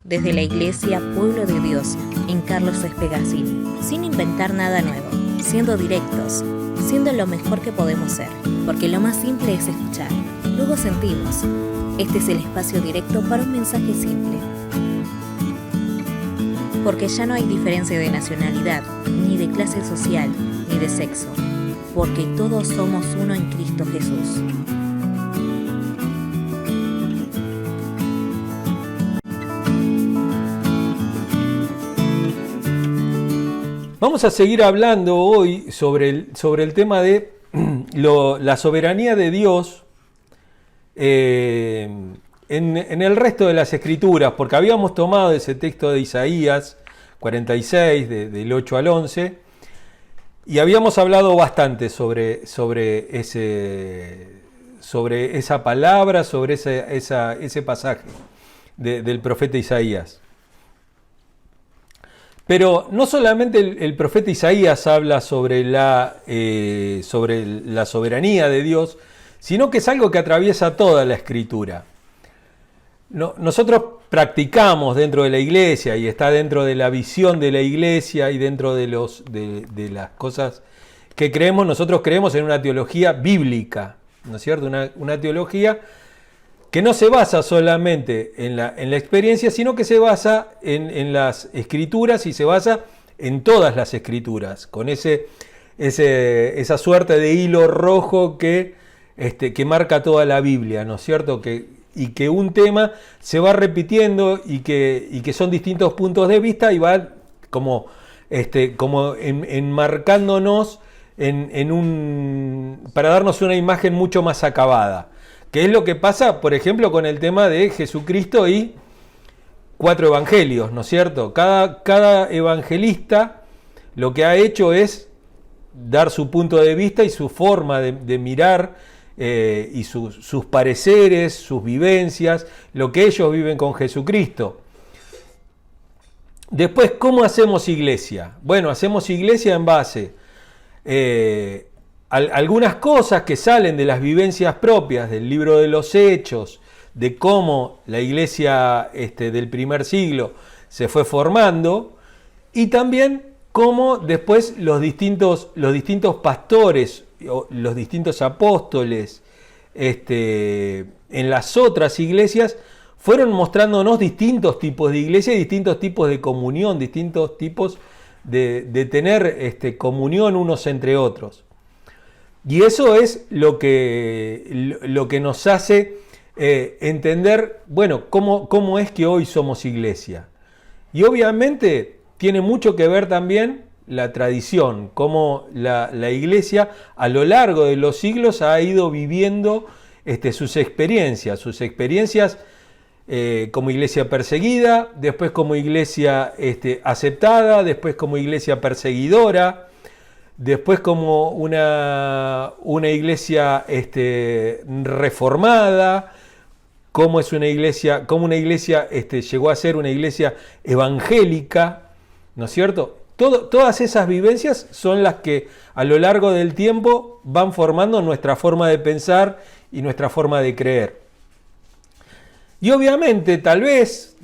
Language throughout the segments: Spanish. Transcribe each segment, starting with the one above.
desde la Iglesia Pueblo de Dios en Carlos Espegacini, sin inventar nada nuevo, siendo directos, siendo lo mejor que podemos ser, porque lo más simple es escuchar, luego sentimos. Este es el espacio directo para un mensaje simple. Porque ya no hay diferencia de nacionalidad, ni de clase social, ni de sexo, porque todos somos uno en Cristo Jesús. Vamos a seguir hablando hoy sobre el tema de la soberanía de Dios en el resto de las Escrituras, porque habíamos tomado ese texto de Isaías 46, del 8 al 11, y habíamos hablado bastante sobre esa palabra, sobre ese pasaje del profeta Isaías. Pero no solamente el profeta Isaías habla sobre la soberanía de Dios, sino que es algo que atraviesa toda la Escritura. Nosotros practicamos dentro de la iglesia, y está dentro de la visión de la iglesia y dentro de las cosas que creemos. Nosotros creemos en una teología bíblica, ¿no es cierto? Una teología que no se basa solamente en la experiencia, sino que se basa en las Escrituras y se basa en todas las Escrituras, con esa suerte de hilo rojo que marca toda la Biblia, ¿no es cierto? Y que un tema se va repitiendo y que son distintos puntos de vista y va como enmarcándonos para darnos una imagen mucho más acabada. Que es lo que pasa, por ejemplo, con el tema de Jesucristo y 4 evangelios, ¿no es cierto? Cada evangelista lo que ha hecho es dar su punto de vista y su forma de mirar y sus pareceres, sus vivencias, lo que ellos viven con Jesucristo. Después, ¿cómo hacemos iglesia? Bueno, hacemos iglesia en base algunas cosas que salen de las vivencias propias del libro de los Hechos, de cómo la iglesia del primer siglo se fue formando, y también cómo después los distintos pastores, los distintos apóstoles en las otras iglesias fueron mostrándonos distintos tipos de iglesia y distintos tipos de comunión, distintos tipos de tener comunión unos entre otros. Y eso es lo que nos hace entender, bueno, cómo es que hoy somos iglesia. Y obviamente tiene mucho que ver también la tradición, cómo la iglesia a lo largo de los siglos ha ido viviendo sus experiencias como iglesia perseguida, después como iglesia aceptada, después como iglesia perseguidora, después como una iglesia reformada, como una iglesia llegó a ser una iglesia evangélica, ¿no es cierto? Todas esas vivencias son las que a lo largo del tiempo van formando nuestra forma de pensar y nuestra forma de creer. Y obviamente, tal vez,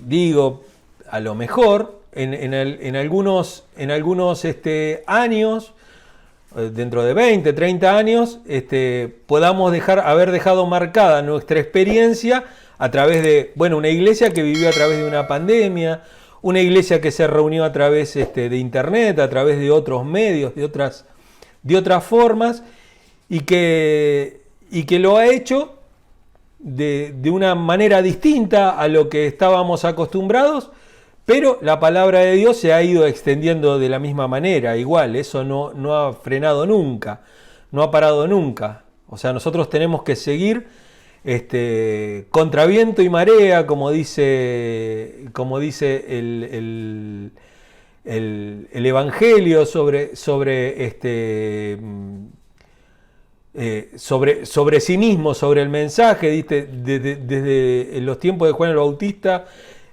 a lo mejor, en algunos años, dentro de 20, 30 años, podamos haber dejado marcada nuestra experiencia a través de, una iglesia que vivió a través de una pandemia, una iglesia que se reunió a través de internet, a través de otros medios, de otras formas, y que lo ha hecho de una manera distinta a lo que estábamos acostumbrados, pero la palabra de Dios se ha ido extendiendo de la misma manera, igual, eso no ha frenado nunca, no ha parado nunca. O sea, nosotros tenemos que seguir contra viento y marea, como dice el Evangelio sobre sí mismo, sobre el mensaje. Desde los tiempos de Juan el Bautista,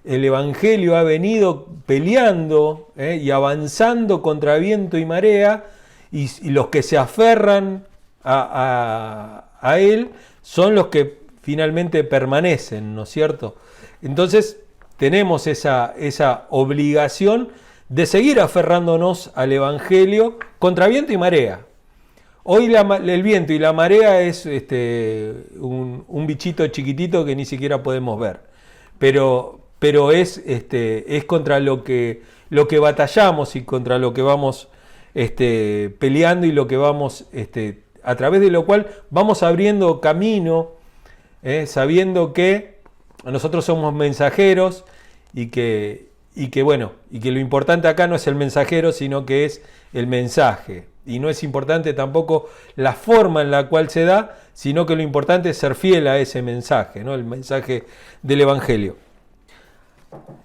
el Evangelio ha venido peleando y avanzando contra viento y marea, y los que se aferran a él son los que finalmente permanecen, ¿no es cierto? Entonces, tenemos esa obligación de seguir aferrándonos al Evangelio contra viento y marea. Hoy el viento y la marea es un bichito chiquitito que ni siquiera podemos ver, pero es contra lo que batallamos y contra lo que vamos peleando y lo que vamos a través de lo cual vamos abriendo camino, sabiendo que nosotros somos mensajeros y que lo importante acá no es el mensajero, sino que es el mensaje. Y no es importante tampoco la forma en la cual se da, sino que lo importante es ser fiel a ese mensaje, ¿no? El mensaje del Evangelio.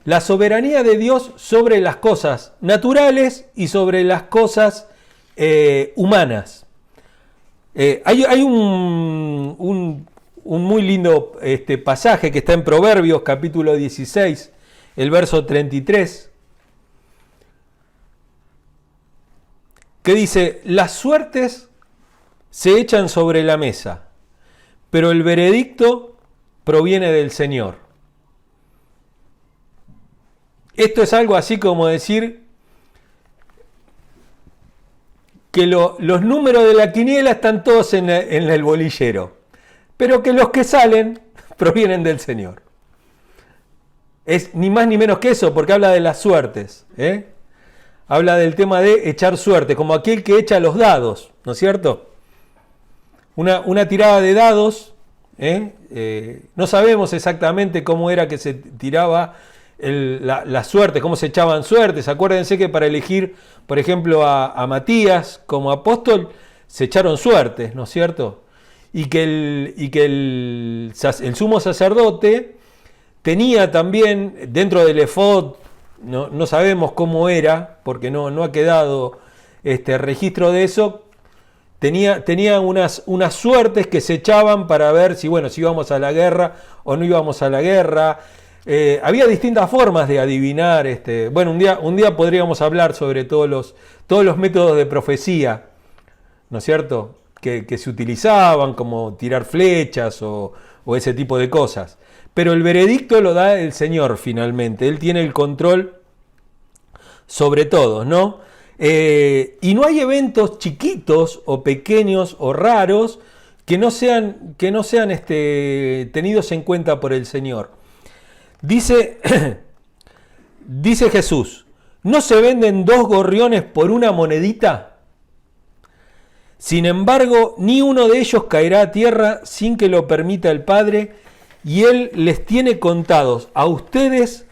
La soberanía de Dios sobre las cosas naturales y sobre las cosas humanas. Hay un muy lindo pasaje que está en Proverbios capítulo 16, el verso 33, que dice: las suertes se echan sobre la mesa, pero el veredicto proviene del Señor. Esto es algo así como decir que los números de la quiniela están todos en el bolillero, pero que los que salen provienen del Señor. Es ni más ni menos que eso, porque habla de las suertes, habla del tema de echar suerte, como aquel que echa los dados, ¿no es cierto? Una tirada de dados, no sabemos exactamente cómo era que se tiraba la suerte, cómo se echaban suertes. Acuérdense que para elegir, por ejemplo, a Matías como apóstol, se echaron suertes, ¿no es cierto? Y que el sumo sacerdote tenía también, dentro del efod, no sabemos cómo era, porque no ha quedado registro de eso, tenía unas suertes que se echaban para ver si íbamos a la guerra o no íbamos a la guerra. Había distintas formas de adivinar. Un día podríamos hablar sobre todos los métodos de profecía, ¿no es cierto?, que se utilizaban, como tirar flechas o ese tipo de cosas. Pero el veredicto lo da el Señor finalmente. Él tiene el control sobre todo, ¿no? Y no hay eventos chiquitos o pequeños o raros que no sean tenidos en cuenta por el Señor. Dice Jesús: ¿no se venden 2 gorriones por una monedita? Sin embargo, ni uno de ellos caerá a tierra sin que lo permita el Padre, y Él les tiene contados a ustedes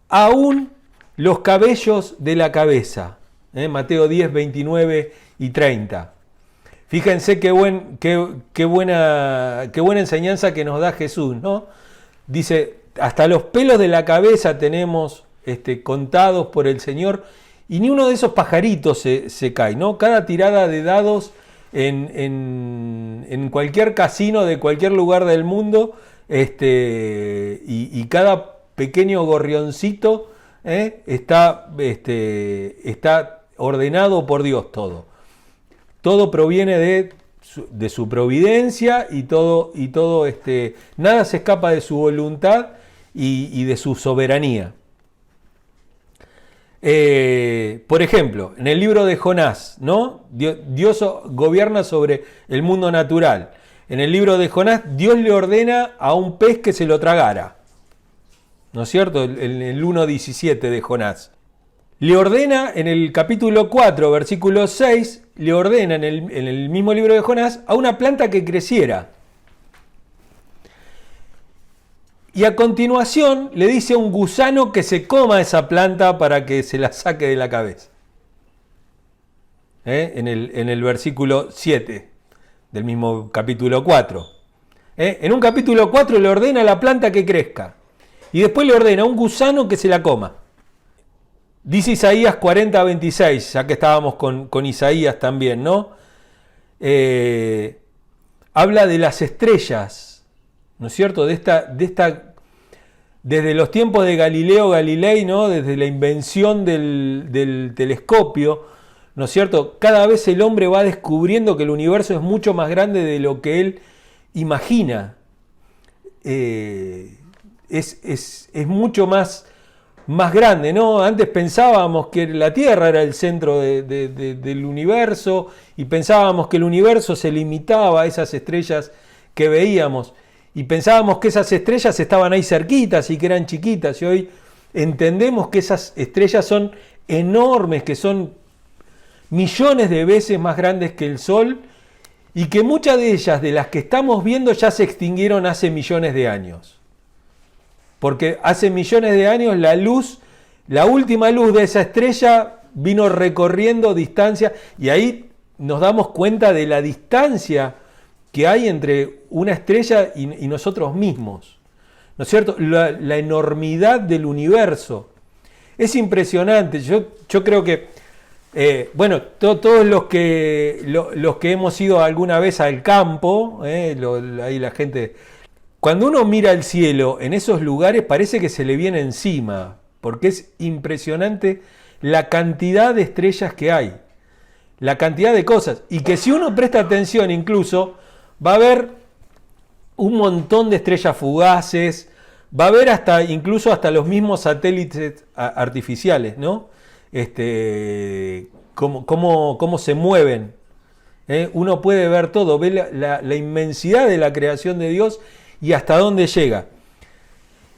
aún los cabellos de la cabeza. Mateo 10, 29 y 30. Fíjense qué buena enseñanza que nos da Jesús, ¿no? Dice: hasta los pelos de la cabeza tenemos contados por el Señor, y ni uno de esos pajaritos se cae, ¿no? Cada tirada de dados en cualquier casino de cualquier lugar del mundo, y cada pequeño gorrioncito está ordenado por Dios todo. Todo proviene de su providencia y todo nada se escapa de su voluntad y de su soberanía. Por ejemplo, en el libro de Jonás, ¿no? Dios gobierna sobre el mundo natural. En el libro de Jonás, Dios le ordena a un pez que se lo tragara, ¿no es cierto? El 1.17 de Jonás. Le ordena en el capítulo 4, versículo 6, le ordena en el mismo libro de Jonás a una planta que creciera. Y a continuación le dice a un gusano que se coma esa planta para que se la saque de la cabeza. En el versículo 7 del mismo capítulo 4. En un capítulo 4 le ordena a la planta que crezca. Y después le ordena a un gusano que se la coma. Dice Isaías 40, 26, ya que estábamos con Isaías también, ¿no? Habla de las estrellas, ¿no es cierto? Desde los tiempos de Galileo Galilei, ¿no? Desde la invención del telescopio, ¿no es cierto? Cada vez el hombre va descubriendo que el universo es mucho más grande de lo que él imagina. es mucho más grande, ¿no? Antes pensábamos que la Tierra era el centro del universo y pensábamos que el universo se limitaba a esas estrellas que veíamos y pensábamos que esas estrellas estaban ahí cerquitas y que eran chiquitas, y hoy entendemos que esas estrellas son enormes, que son millones de veces más grandes que el Sol y que muchas de ellas, de las que estamos viendo, ya se extinguieron hace millones de años. Porque hace millones de años la última luz de esa estrella vino recorriendo distancia y ahí nos damos cuenta de la distancia que hay entre una estrella y nosotros mismos. ¿No es cierto? La enormidad del universo. Es impresionante. Yo creo que, todos los que hemos ido alguna vez al campo, ahí la gente, cuando uno mira el cielo en esos lugares parece que se le viene encima, porque es impresionante la cantidad de estrellas que hay, la cantidad de cosas, y que si uno presta atención incluso, va a ver un montón de estrellas fugaces, va a ver incluso hasta los mismos satélites artificiales, ¿no? Cómo se mueven. Uno puede ver todo, ve la inmensidad de la creación de Dios y hasta dónde llega.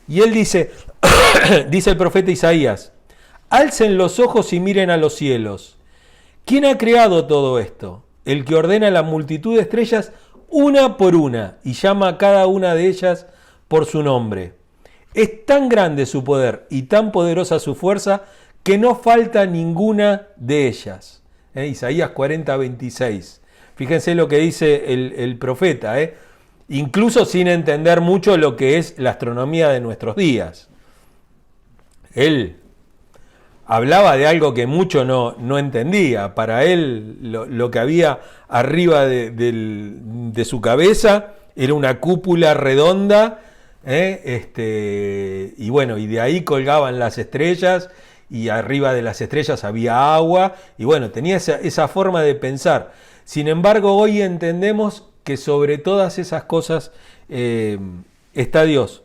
Y él dice, dice el profeta Isaías, alcen los ojos y miren a los cielos. ¿Quién ha creado todo esto? El que ordena la multitud de estrellas una por una y llama a cada una de ellas por su nombre. Es tan grande su poder y tan poderosa su fuerza que no falta ninguna de ellas. Isaías 40, 26. Fíjense lo que dice el profeta, incluso sin entender mucho lo que es la astronomía de nuestros días. Él hablaba de algo que mucho no entendía. Para él lo que había arriba de su cabeza era una cúpula redonda, y bueno, y de ahí colgaban las estrellas y arriba de las estrellas había agua y bueno, tenía esa forma de pensar. Sin embargo, hoy entendemos que sobre todas esas cosas está Dios.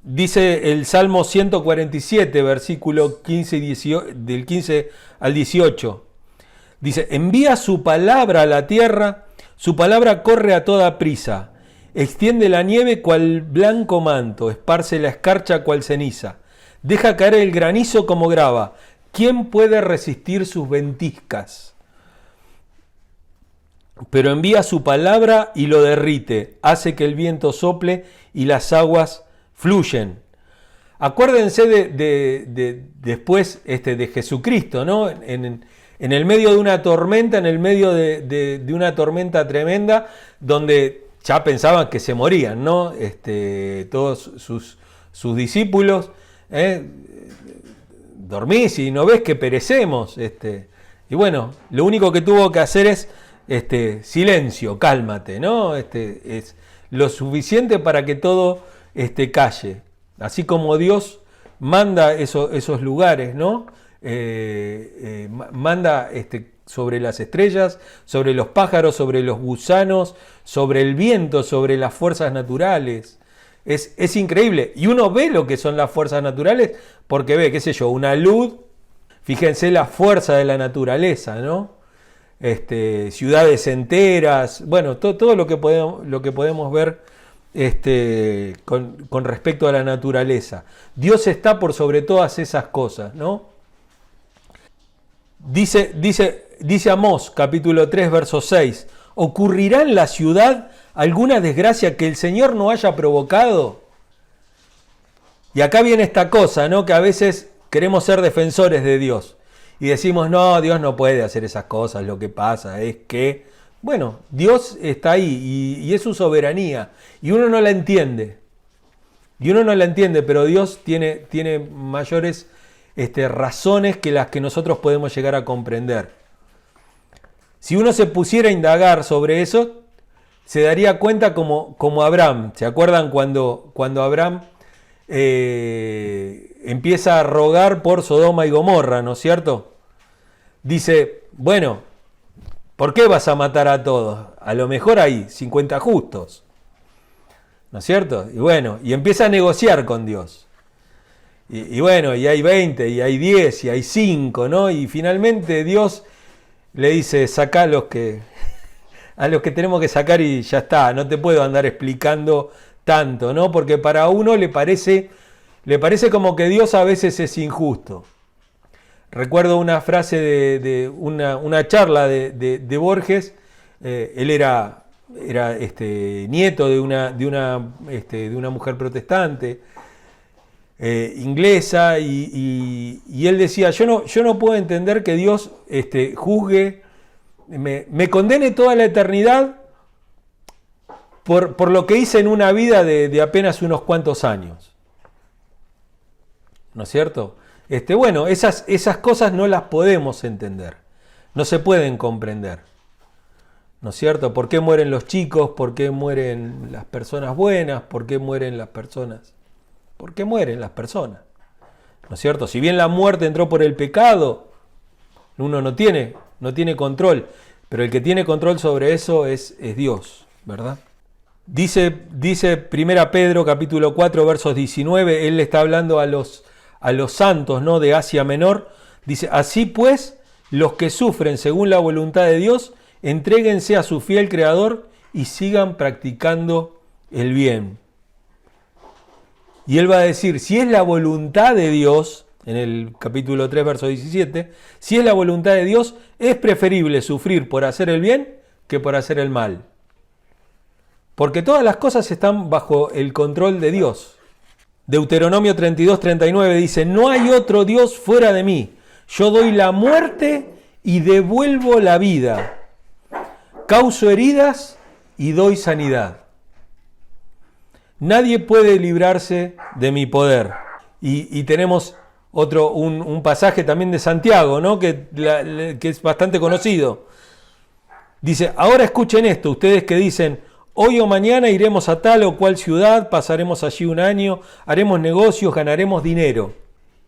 Dice el Salmo 147, versículo 15 y 18, del 15 al 18. Dice, envía su palabra a la tierra, su palabra corre a toda prisa, extiende la nieve cual blanco manto, esparce la escarcha cual ceniza, deja caer el granizo como grava. ¿Quién puede resistir sus ventiscas? Pero envía su palabra y lo derrite, hace que el viento sople y las aguas fluyen. Acuérdense después de Jesucristo, ¿no? En el medio de una tormenta, en el medio de una tormenta tremenda, donde ya pensaban que se morían, ¿no? Todos sus discípulos, dormís y no ves que perecemos. Y bueno, lo único que tuvo que hacer es silencio, cálmate, ¿no? Es lo suficiente para que todo calle. Así como Dios manda esos lugares, ¿no? Manda sobre las estrellas, sobre los pájaros, sobre los gusanos, sobre el viento, sobre las fuerzas naturales. Es increíble. Y uno ve lo que son las fuerzas naturales porque ve, qué sé yo, una luz. Fíjense la fuerza de la naturaleza, ¿no? Ciudades enteras, bueno, todo lo que podemos ver con respecto a la naturaleza. Dios está por sobre todas esas cosas, ¿no? Dice Amós, capítulo 3, verso 6, ¿ocurrirá en la ciudad alguna desgracia que el Señor no haya provocado? Y acá viene esta cosa, ¿no? Que a veces queremos ser defensores de Dios y decimos, no, Dios no puede hacer esas cosas, lo que pasa es que, bueno, Dios está ahí y es su soberanía y uno no la entiende. Pero Dios tiene mayores razones que las que nosotros podemos llegar a comprender. Si uno se pusiera a indagar sobre eso, se daría cuenta como Abraham. ¿Se acuerdan cuando Abraham empieza a rogar por Sodoma y Gomorra, ¿no es cierto? Dice, bueno, ¿por qué vas a matar a todos? A lo mejor hay 50 justos. ¿no es cierto? Y bueno, y empieza a negociar con Dios. Y bueno, y hay 20, y hay 10, y hay 5, ¿no? Y finalmente Dios le dice, sacá a los que tenemos que sacar y ya está, no te puedo andar explicando tanto, ¿no? Porque para uno le parece como que Dios a veces es injusto. Recuerdo una frase de una charla de Borges. Él era nieto de una mujer protestante, inglesa, y él decía, yo no puedo entender que Dios juzgue, me condene toda la eternidad por lo que hice en una vida de apenas unos cuantos años. ¿No es cierto? Bueno, esas cosas no las podemos entender, no se pueden comprender. ¿No es cierto? ¿Por qué mueren los chicos? ¿Por qué mueren las personas buenas? ¿Por qué mueren las personas? ¿Por qué mueren las personas? ¿No es cierto? Si bien la muerte entró por el pecado, uno no tiene control, pero el que tiene control sobre eso es Dios, ¿verdad? Dice 1 Pedro capítulo 4 versos 19, él le está hablando a los santos, ¿no?, de Asia Menor. Dice, así pues, los que sufren según la voluntad de Dios, entréguense a su fiel Creador y sigan practicando el bien. Y él va a decir, si es la voluntad de Dios, en el capítulo 3, verso 17, si es la voluntad de Dios, es preferible sufrir por hacer el bien que por hacer el mal. Porque todas las cosas están bajo el control de Dios. Deuteronomio 32, 39 dice, no hay otro Dios fuera de mí. Yo doy la muerte y devuelvo la vida. Causo heridas y doy sanidad. Nadie puede librarse de mi poder. Y tenemos un pasaje también de Santiago, ¿no?, que es bastante conocido. Dice, ahora escuchen esto, ustedes que dicen, hoy o mañana iremos a tal o cual ciudad, pasaremos allí un año, haremos negocios, ganaremos dinero.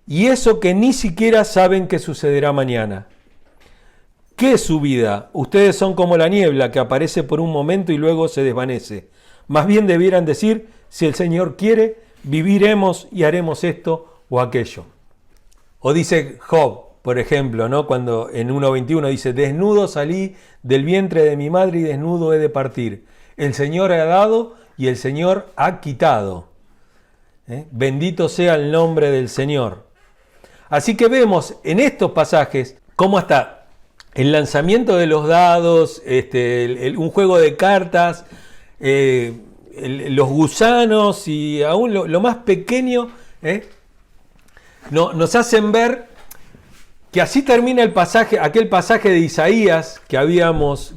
Y eso que ni siquiera saben que sucederá mañana. ¿Qué es su vida? Ustedes son como la niebla que aparece por un momento y luego se desvanece. Más bien debieran decir, si el Señor quiere, viviremos y haremos esto o aquello. O dice Job, por ejemplo, ¿no?, cuando en 1.21 dice, desnudo salí del vientre de mi madre y desnudo he de partir. El Señor ha dado y el Señor ha quitado. Bendito sea el nombre del Señor. Así que vemos en estos pasajes cómo hasta el lanzamiento de los dados, un juego de cartas, los gusanos y aún lo más pequeño, nos hacen ver que así termina aquel pasaje de Isaías que habíamos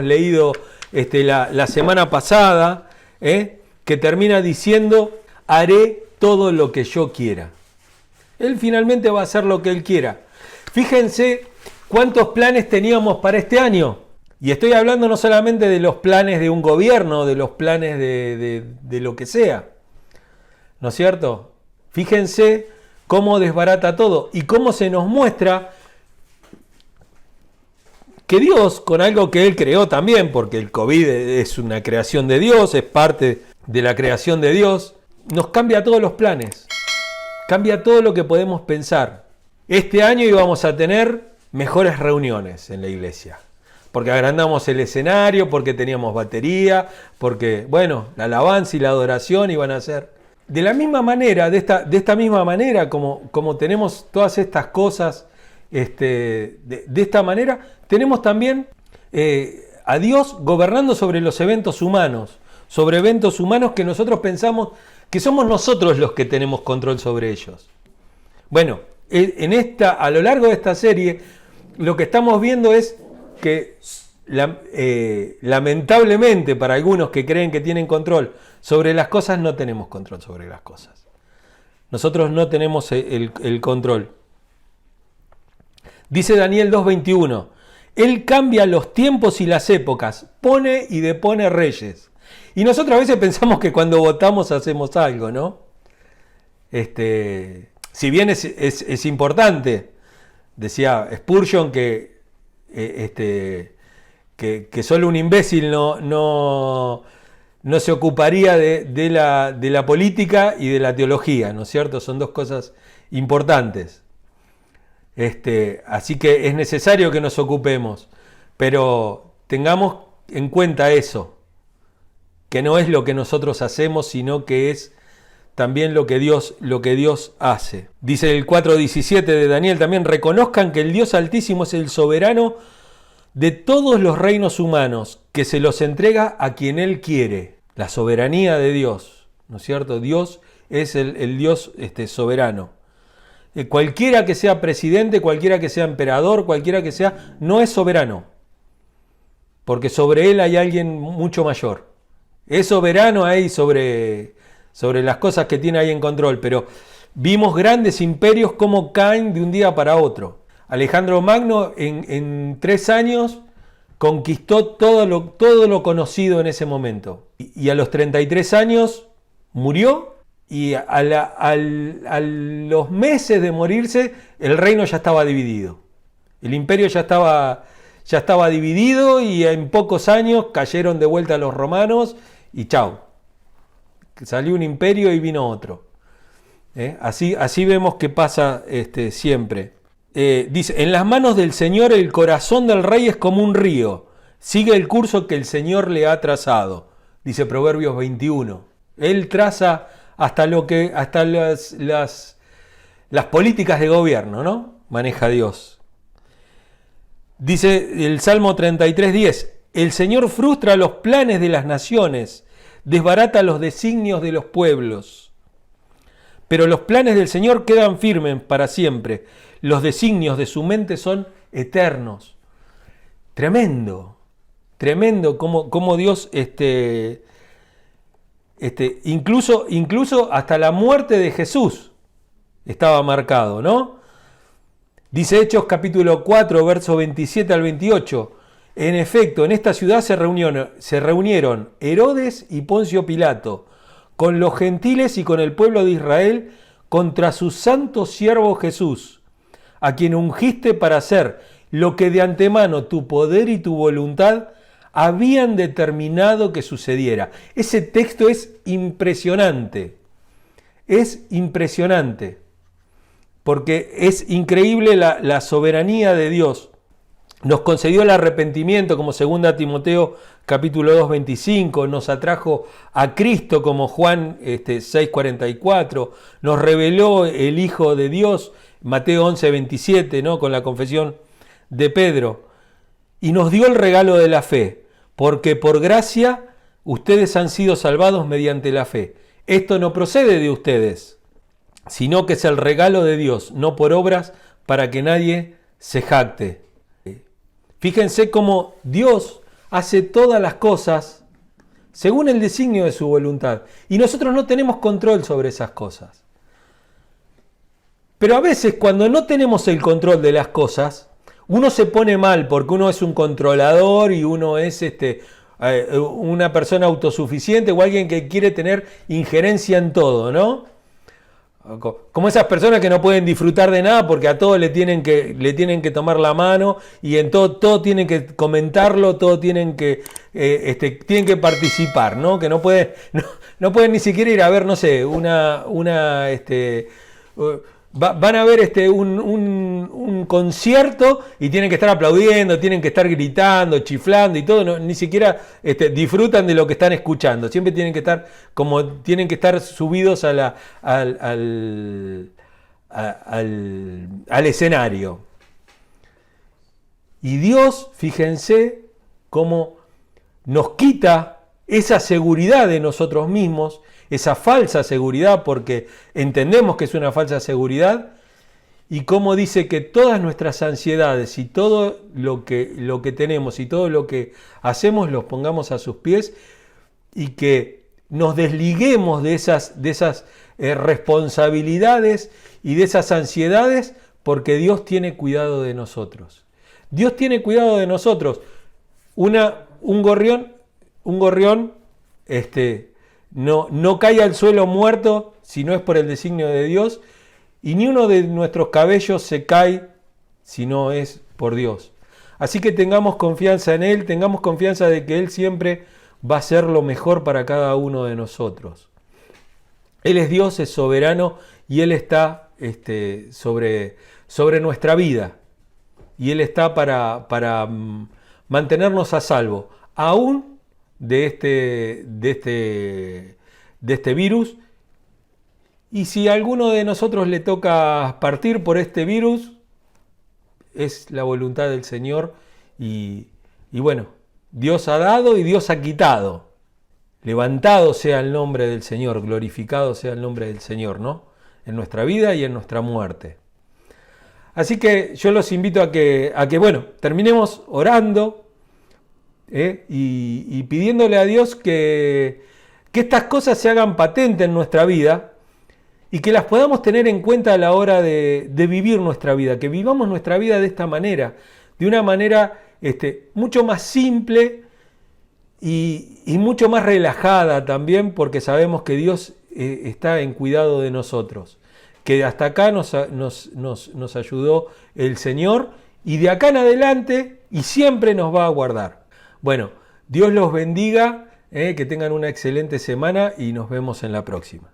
leído la semana pasada, que termina diciendo, haré todo lo que yo quiera. Él finalmente va a hacer lo que Él quiera. Fíjense cuántos planes teníamos para este año. Y estoy hablando no solamente de los planes de un gobierno, de los planes de lo que sea. ¿No es cierto? Fíjense cómo desbarata todo y cómo se nos muestra que Dios, con algo que Él creó también, porque el COVID es una creación de Dios, es parte de la creación de Dios, nos cambia todos los planes, cambia todo lo que podemos pensar. Este año íbamos a tener mejores reuniones en la iglesia, porque agrandamos el escenario, porque teníamos batería, porque, bueno, la alabanza y la adoración iban a ser. De la misma manera, de esta misma manera, como tenemos todas estas cosas, de esta manera, tenemos también a Dios gobernando sobre los eventos humanos, sobre eventos humanos que nosotros pensamos que somos nosotros los que tenemos control sobre ellos. Bueno, a lo largo de esta serie, lo que estamos viendo es que lamentablemente para algunos que creen que tienen control sobre las cosas, no tenemos control sobre las cosas. Nosotros no tenemos el control. Dice Daniel 2.21, Él cambia los tiempos y las épocas, pone y depone reyes. Y nosotros a veces pensamos que cuando votamos hacemos algo, ¿no? Si bien es importante, decía Spurgeon que solo un imbécil no no se ocuparía de la política y de la teología, ¿no es cierto? Son dos cosas importantes. Así que es necesario que nos ocupemos, pero tengamos en cuenta eso, que no es lo que nosotros hacemos, sino que es también lo que Dios hace. Dice el 4:17 de Daniel también: reconozcan que el Dios Altísimo es el soberano de todos los reinos humanos, que se los entrega a quien Él quiere. La soberanía de Dios, ¿no es cierto? Dios es el Dios soberano. Cualquiera que sea presidente, cualquiera que sea emperador, cualquiera que sea, no es soberano, porque sobre él hay alguien mucho mayor. Es soberano ahí sobre las cosas que tiene ahí en control, pero vimos grandes imperios como caen de un día para otro. Alejandro Magno en 3 años conquistó todo lo conocido en ese momento. Y a los 33 años murió, y a los meses de morirse el reino ya estaba dividido. El imperio ya estaba dividido, y en pocos años cayeron de vuelta los romanos y chau. Salió un imperio y vino otro. Así vemos que pasa siempre. Dice: en las manos del Señor el corazón del rey es como un río, sigue el curso que el Señor le ha trazado. Dice Proverbios 21. Él traza hasta las políticas de gobierno, ¿no? Maneja Dios. Dice el Salmo 33:10: el Señor frustra los planes de las naciones, desbarata los designios de los pueblos. Pero los planes del Señor quedan firmes para siempre. Los designios de su mente son eternos. Tremendo, tremendo cómo Dios, incluso hasta la muerte de Jesús estaba marcado, ¿no? Dice Hechos capítulo 4, verso 27 al 28. En efecto, en esta ciudad se reunieron Herodes y Poncio Pilato con los gentiles y con el pueblo de Israel contra su santo siervo Jesús, a quien ungiste para hacer lo que de antemano tu poder y tu voluntad habían determinado que sucediera. Ese texto es impresionante, porque es increíble la soberanía de Dios. Nos concedió el arrepentimiento como 2 Timoteo capítulo 2, 25, nos atrajo a Cristo como Juan 6, 44, nos reveló el Hijo de Dios, Mateo 11, 27, ¿no? Con la confesión de Pedro, y nos dio el regalo de la fe, porque por gracia ustedes han sido salvados mediante la fe. Esto no procede de ustedes, sino que es el regalo de Dios, no por obras, para que nadie se jacte. Fíjense cómo Dios hace todas las cosas según el designio de su voluntad. Y nosotros no tenemos control sobre esas cosas. Pero a veces cuando no tenemos el control de las cosas, uno se pone mal porque uno es un controlador y uno es una persona autosuficiente o alguien que quiere tener injerencia en todo, ¿no? Como esas personas que no pueden disfrutar de nada porque a todo le tienen que tomar la mano, y en todo tienen que comentarlo, todo tienen que participar, ¿no? Que no pueden ni siquiera ir a ver, no sé, van a ver un concierto y tienen que estar aplaudiendo, tienen que estar gritando, chiflando y todo, ni siquiera disfrutan de lo que están escuchando. Siempre tienen que estar subidos al escenario. Y Dios, fíjense cómo nos quita esa seguridad de nosotros mismos, esa falsa seguridad, porque entendemos que es una falsa seguridad, y cómo dice que todas nuestras ansiedades y todo lo que tenemos y todo lo que hacemos los pongamos a sus pies, y que nos desliguemos de esas responsabilidades y de esas ansiedades, porque Dios tiene cuidado de nosotros. Dios tiene cuidado de nosotros. Un gorrión no cae al suelo muerto si no es por el designio de Dios, y ni uno de nuestros cabellos se cae si no es por Dios. Así que tengamos confianza en Él, tengamos confianza de que Él siempre va a ser lo mejor para cada uno de nosotros. Él es Dios, es soberano y Él está sobre nuestra vida. Y Él está para mantenernos a salvo, aún de este virus. Y si a alguno de nosotros le toca partir por este virus, es la voluntad del Señor. Y bueno, Dios ha dado y Dios ha quitado. Levantado sea el nombre del Señor, glorificado sea el nombre del Señor, ¿no? En nuestra vida y en nuestra muerte. Así que yo los invito a que bueno, terminemos orando y pidiéndole a Dios que estas cosas se hagan patentes en nuestra vida y que las podamos tener en cuenta a la hora de vivir nuestra vida, que vivamos nuestra vida de esta manera, de una manera mucho más simple y mucho más relajada también, porque sabemos que Dios está en cuidado de nosotros, que hasta acá nos ayudó el Señor y de acá en adelante y siempre nos va a guardar. Bueno, Dios los bendiga, que tengan una excelente semana y nos vemos en la próxima.